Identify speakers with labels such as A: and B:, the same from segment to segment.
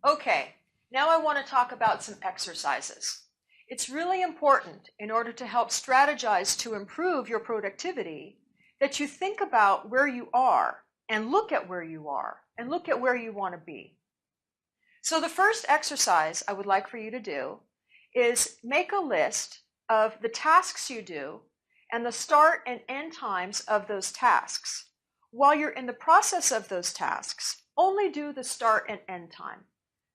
A: Okay, now I want to talk about some exercises. It's really important in order to help strategize to improve your productivity that you think about where you are and look at where you are and look at where you want to be. So the first exercise I would like for you to do is make a list of the tasks you do and the start and end times of those tasks. While you're in the process of those tasks, only do the start and end time.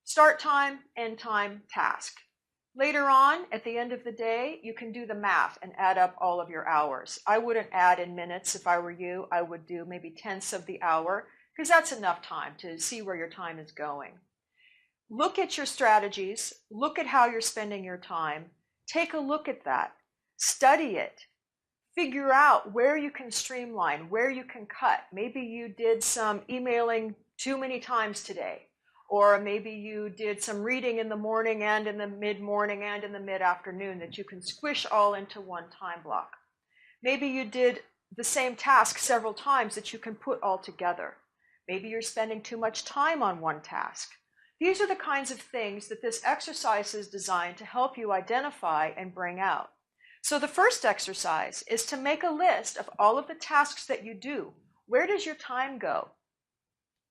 A: Start time, end time, task. Later on, at the end of the day, you can do the math and add up all of your hours. I wouldn't add in minutes if I were you. I would do maybe tenths of the hour because that's enough time to see where your time is going. Look at your strategies. Look at how you're spending your time. Take a look at that. Study it. Figure out where you can streamline, where you can cut. Maybe you did some emailing too many times today. Or maybe you did some reading in the morning and in the mid-morning and in the mid-afternoon that you can squish all into one time block. Maybe you did the same task several times that you can put all together. Maybe you're spending too much time on one task. These are the kinds of things that this exercise is designed to help you identify and bring out. So the first exercise is to make a list of all of the tasks that you do. Where does your time go?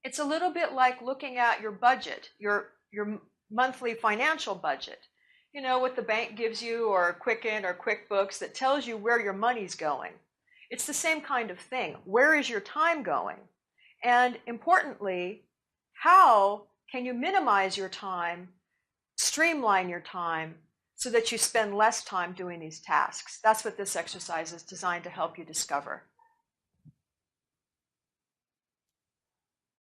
A: It's a little bit like looking at your budget, your monthly financial budget. You know, what the bank gives you, or Quicken or QuickBooks, that tells you where your money's going. It's the same kind of thing. Where is your time going? And importantly, how can you minimize your time, streamline your time, so that you spend less time doing these tasks? That's what this exercise is designed to help you discover.